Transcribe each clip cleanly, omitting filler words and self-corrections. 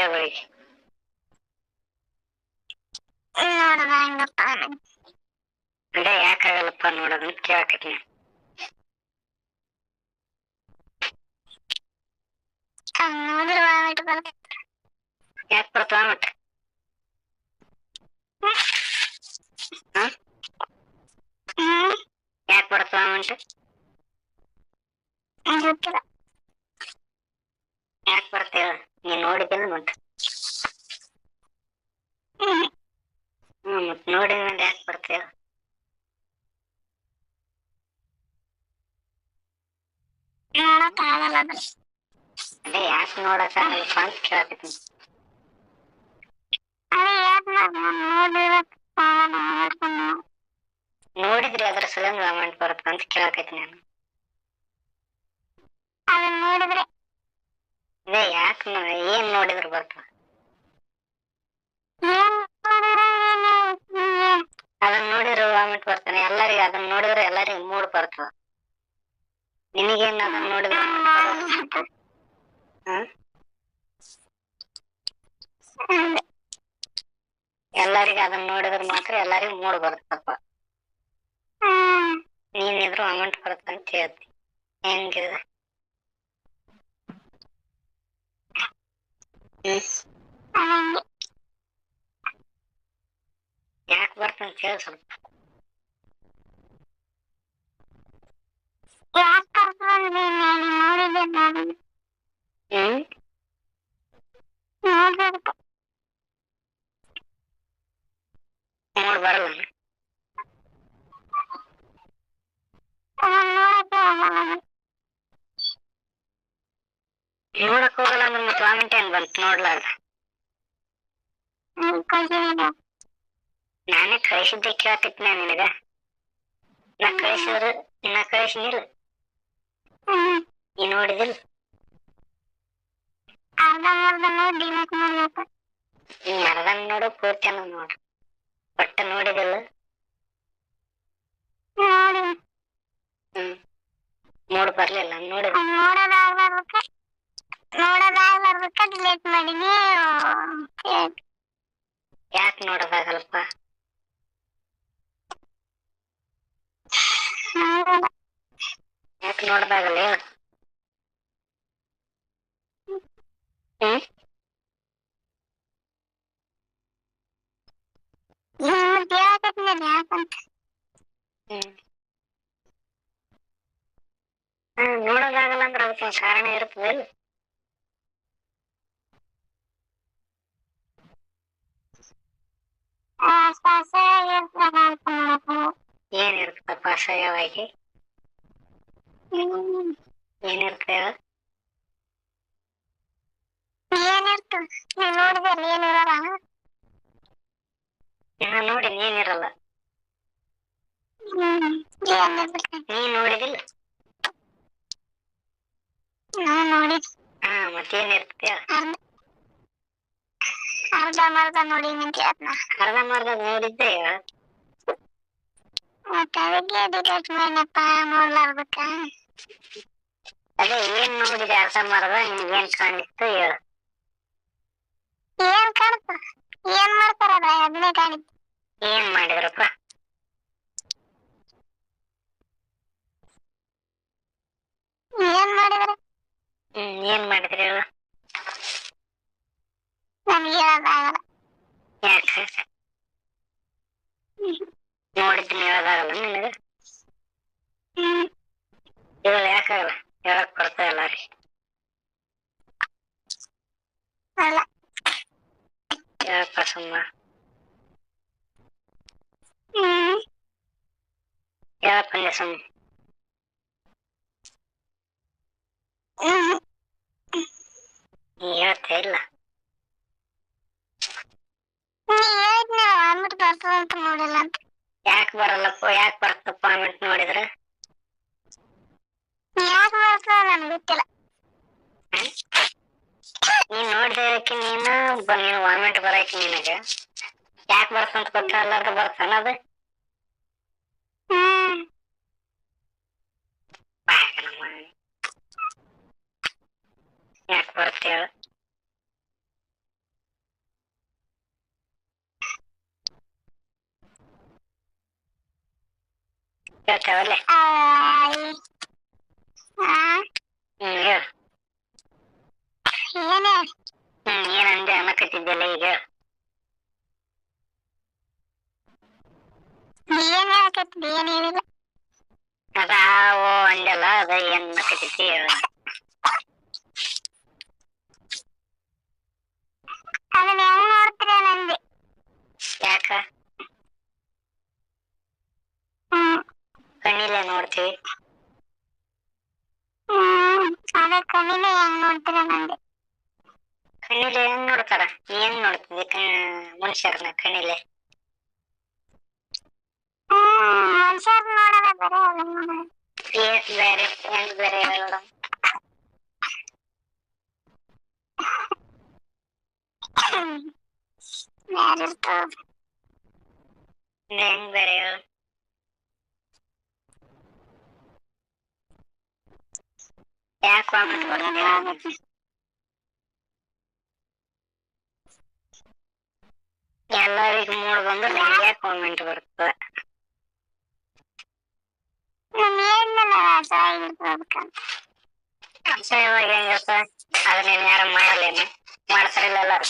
ವಿಷಯಗಳಿಗೆ. ಅದೇ ಯಾಕಾಗಲ್ಲಪ್ಪ ನೋಡೋದನ್ನ ಕೇಳಕತ್ತೀನಿ. ಯಾಕೆ ಬರ್ತಾವ ಮತ್ತೆ? ಯಾಕೆ ಬರ್ತಾವ ಮತ್ತೆ? ಯಾಕೆ ಬರ್ತೀವ? ನೀನ್ ನೋಡಿದ್ದೇನೆ ಮತ್ತೆ. ಮತ್ ನೋಡಿದ ಮೇಲೆ ಯಾಕೆ ಬರ್ತೀವ? ಅದೇ ಯಾಕೆ ನೋಡಕ್ಕಾಗಲ್ಲಪ್ಪ ಅಂತ ಕೇಳಕತ್ತೀನಿ. ನೋಡಿದ್ರಿ ಅದ್ರ ಸಲಂಗ ಅಮೌಂಟ್ ಬರುತ್ತ ಅಂತ ಕೇಳಕತ್ತೀನಿ ನಾನು. ಅದೇ ಯಾಕೆ ಏನ್ ನೋಡಿದ್ರು ಬರ್ತವ? ಅದನ್ನ ನೋಡಿದ್ರೆ ವಾಮಿಟ್ ಬರ್ತಾನೆ. ಎಲ್ಲರಿಗೂ ಅದನ್ನ ನೋಡಿದ್ರೆ ಎಲ್ಲರಿಗೂ ಮೂಡ್ ಬರ್ತವ. ನಿನಗೇನ್ ಅದನ್ನ ನೋಡಿದ್ರೆ ಎಲ್ಲರಿಗೂ ಅದನ್ನ ನೋಡಿದ್ರೆ ಮಾತ್ರ ಎಲ್ಲರಿಗೂ ಮೂಡ್ ಬರುತ್ತಪ್ಪ. ನೀನಿದ್ರು ಅಮೌಂಟ್ ಬರುತ್ತೆ ಅಂತ ಹೇಳ್ತಿ. ಹೆಂಗಿದ? ಯಾಕೆ ಬರ್ತಂತ ಹೇಳ ಸ್ವಲ್ಪ. ಮೂಡ್ ಬರಲ್ಲ. ನೋಡಕ್ ಹೋಗಲ್ಲ ಅಂದ್ರೆ ಮತ್ತೆ ವಾಮಿಟ್ ಏನ್ ಬಂತು ನೋಡ್ಲಾರ್ದ? ನಾನೇ ಕಳಿಸಿದ್ದೆ ಕೇಳಕತ್ತೀನಿ ನಿನಗ. ನಾ ಕಳಿಸಿನಿಲ್ಲ. ನೀ ನೋಡಿದಿಲ್ಲ? ನೀ ಅರ್ಧ ನೋಡು ಪೂರ್ತಿ ನೋಡು. ಒಟ್ಟ ನೋಡಿದಿಲ್ಲ? ಮೂಡ್ ಬರ್ಲಿಲ್ಲ ನೋಡಿ. ಯಾಕೆ ನೋಡೋದಾಗಲ್ಲಪ್ಪ? ಯಾಕೆ ನೋಡೋದಾಗಲ್ಲ ಹೇಳ? ನೋಡೋದಾಗಲ್ಲ ಅಂದ್ರೆ ಅದಕ್ಕೆ ಕಾರಣ ಇರ್ತದಿಲ್ಲ? ಏನಿರ್ತಪ್ಪ ಅಸಹ್ಯವಾಗಿ? ಏನಿರ್ತೇವ? ನೋಡಿ ನೀನಿರಲ್ಲ. ನೀ ನೋಡಿದಿಲ್ಲ? ಮತ್ತೇನಿರ್ತೇವ? ಅರ್ಧಂಬರ್ಧ ನೋಡಿದ್ದೆ. ಅದೇ ಏನ್ ನೋಡಿದೆ ಅರ್ಧಂಬರ್ಧ? ನಿನ್ಗೇನ್ ಕಾಣಿಸ್ತು ಹೇಳ? ಏನ್ ಮಾಡಿದ್ರಪ್ಪ? ಏನ್ ಮಾಡಿದ್ರಿ ಹೇಳು? ಯಾಕೆ ನೋಡಿದ್ದೀನಿ ಹೇಳೋದಾಗಲ್ಲ ನಿನಗೆ? ಹೇಳ, ಯಾಕಾಗಲ್ಲ? ಹೇಳಕ್ ಬರ್ತಾ ಇಲ್ಲ ರೀ. ಹೇಳಪ್ಪ ಸುಮ್ಮ. ಹೇಳಪ್ಪ ಸುಮ್ಮ. ನೀ ಹೇಳ್ತಾ ಇಲ್ಲ. ಯಾಕೆ ಬರಲ್ಲಪ್ಪ? ಯಾಕೆ ಬರ್ತಪ್ಪ ಅಮೌಂಟ್ ನೋಡಿದ್ರೆ? ನೀನ್ ನೋಡಿದಕ್ಕೆ ನೀನು ವಾಮಿಟ್ ಬರಕ್ಕೆ ನಿನಗೆ ಯಾಕೆ ಬರ್ತಂತ ಗೊತ್ತಾಗಲಾರ್ದ ಬರ್ತಾನ ಅದು? ಯಾಕೆ ಬರ್ತೀಯ? ಕೇಳ್ತಾವಲ್ಲೇ? ಹೇಳು. ಏನೇ ಏನಂದೆ ಅನ್ನಕತ್ತಿದ್ದೆಲ್ಲ ಈಗ? ಏನ್ ಹೇಳಕತ್ತಿದ್ದಿ? ಏನ್ ಹೇಳಿಲ್ಲ. ಅದ ಓ ಅಂದೆಲ್ಲ, ಅದ ಏನ್ ಅನ್ನಕತ್ತಿದ್ದಿ ಹೇಳು. ಅದನ್ನ ಹೆಂಗ್ ನೋಡ್ತೀರ ನಂದೆ. ಯಾಕ? ಕಣ್ಣಿಲೆ ನೋಡ್ತೀವಿ. ಅದೇ ಕಣ್ಣಿಲೆ ಹೆಂಗ್ ನೋಡ್ತೀರ ನಂದೆ. ಕಣ್ಣಿಲೆ ಹೆಂಗ್ ನೋಡ್ತಾರ? ನೀ ಹೆಂಗ್ ನೋಡ್ತಿದ್ದಿ ಮನುಷ್ಯರನ್ನ ಕಣ್ಣಿಲೆ? ಮನುಷ್ಯರ್ ನೋಡೋದ ಬೇರೆ, ಅದನ್ನ ನೋಡೋದು ಫೇಸ್ ಬೇರೆ, ಹೆಂಗ್ ಬೇರೆ ಹೇಳೋಣ? ಯಾರಿರ್ತಾವ? ಹೆಂಗ್ ಬೇರೆ ಹೇಳು? ಯಾಕೆ ವಾಮಿಟ್ ಬರ್ತದೆ? ಎಲ್ಲರಿಗೂ ಮೂಡ್ ಬಂದ್ರೆ ನಿಂಗೆ ಯಾಕೆ ವಾಮಿಟ್ ಬರ್ತದೆ? ಅಸಹ್ಯವಾಗಿ ಹೆಂಗಪ್ಪ? ಅದನ್ನೇನು ಯಾರು ಮಾಡಲ್ಲೇನು? ಮಾಡ್ತಾರಿಲ್ಲ ಎಲ್ಲರೂ?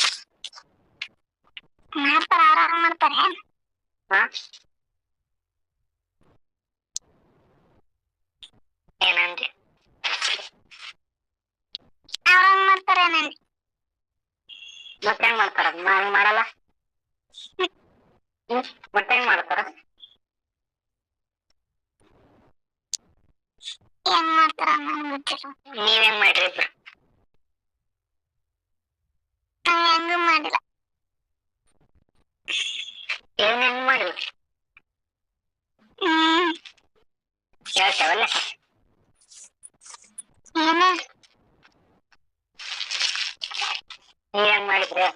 ಮಾಡ್ತಾರ, ಆರಾಮ್ ಮಾಡ್ತಾರೆ. ಏನಂದ್ರೆ ಆರಾಮ್ ಮಾಡ್ತಾರೆ ನಂಗೆ. ಮತ್ತೆ ಹೆಂಗ್ ಮಾಡ್ತಾರ? ಹಂಗ್ ಮಾಡಲ್ಲ? ಮತ್ತೆ ಹೆಂಗ್ ಮಾಡ್ತಾರ? ಹೆಂಗ್ ಮಾಡ್ತಾರ ನಂಗೆ ಗೊತ್ತಿಲ್ಲ. ನೀವ್ ಹೆಂಗ್ ಮಾಡ್ರಿ ಇಬ್ರು? ನಾವ್ ಹೆಂಗೂ ಮಾಡಿಲ್ಲ. ಏನ್ ಹೆಂಗ್ ಮಾಡಿಲ್ಲ? ಹೇಳ್ತೇವಲ್ಲ? ಏನೇ ನೀವ್ ಹೆಂಗ್ ಮಾಡಿದ್ರಿ?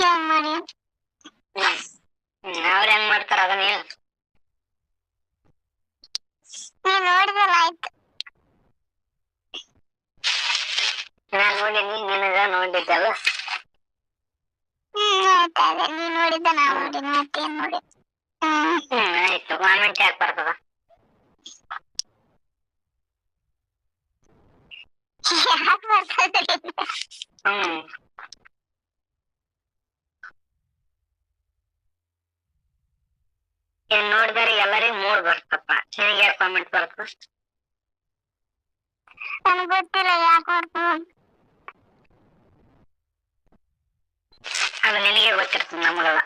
ಹೆಂಗ್ ಮಾಡಿ? ಅವ್ರ ಹೆಂಗ್ ಮಾಡ್ತಾರ ಅದನ್ನ ಹೇಳು. ನೀ ನೋಡಿದಲ್ಲ, ಆಯ್ತು. ನಾನ್ ನೋಡಿನಿ, ನಿನಗ ನೋಡಿದ್ದಲ್ಲ? ಆಯ್ತು, ಅದೇ ನೀ ನೋಡಿದ್ದ ನಾ ನೋಡಿನ, ಮತ್ತೇನ್ ನೋಡಿ. ಆಯ್ತು. ವಾಮಿಟ್ ಯಾಕೆ ಬರ್ತದ? ಯಾಕೆ ಬರ್ತದೆ? ಏನ್ ನೋಡಿದಾರೆ ಎಲ್ಲರಿಗೂ ಮೂಡ್ ಬರ್ತಪ್ಪ, ನಿನಗೆ ಯಾಕೆ ವಾಮಿಟ್ ಬರ್ತದ? ನನಗೆ ಗೊತ್ತಿಲ್ಲ ಯಾಕೆ ಬರ್ತದ. ಅದು ನಿನಗೆ ಗೊತ್ತಿರ್ತದೆ, ನಮಗಲ್ಲ.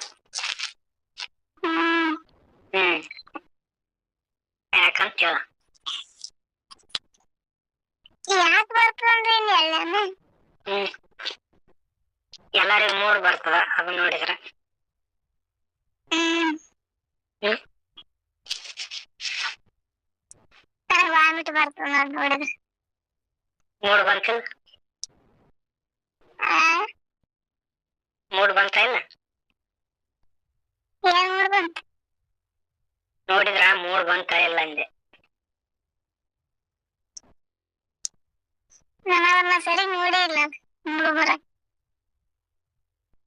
ಯಾಕಂತ ಹೇಳ? ಯಾಕೆ ಬರ್ತದ್ರಿ ಎಲ್ಲಾನು? ಎಲ್ಲರಿಗೂ ಮೂಡ್ ಬರ್ತದ ಅದು ನೋಡಿದ್ರ. ವಾಮಿಟ್ ಬರ್ತದ ನೋಡಿದ್ರೆ. ಮೂಡ್ ಬಂತಿಲ್ಲ? ಮೂಡ್ ಬಂತ ಇಲ್ಲ? ಏನ್ ಮೂಡ್ ಬಂತ? ನೋಡಿದ್ರ ಮೂಡ್ ಬಂತ ಇಲ್ಲ ಅಂದೆ. ನಾನು ಅದನ್ನ ಸರಿ ನೋಡೇ ಇಲ್ಲ, ಮೂಡ್ ಬರಕ್.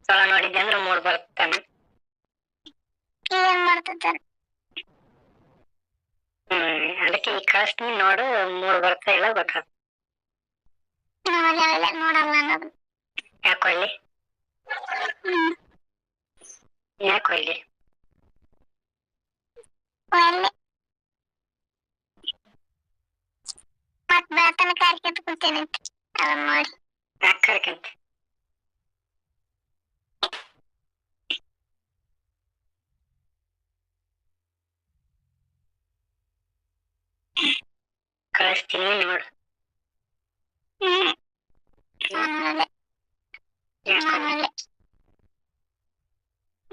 ಸಲ ನೋಡಿದ್ದೆ ಅಂದ್ರೆ ಮೂಡ್ ಬರ್ತಾನೆ. ಏನ್ ಮಾಡ್ತಿದ್ದಾರೆ? ಅದಕ್ಕೆ ಈ ಕಳಿಸ್ತೀನಿ ನೋಡು, ಮೂಡ್ ಬರ್ತಾ ಇಲ್ಲ ಗೊತ್ತಾಗ. ನೋಡಲ್ಲ ಅನ್ನೋದು. ಯಾಕೊಳ್ಳಿ? ಯಾಕೊಳ್ಳಿ? ಮತ್ ಬೆಳತನ ಕಾರ್ಕೆತ್ ಕೂತೇನೆ ಅದನ್ನ ನೋಡಿ. ಯಾಕೆ ಕರ್ಕಂತ? ಕಳಿಸ್ತೀನಿ ನೋಡು. ನಾನಲ್ಲೇ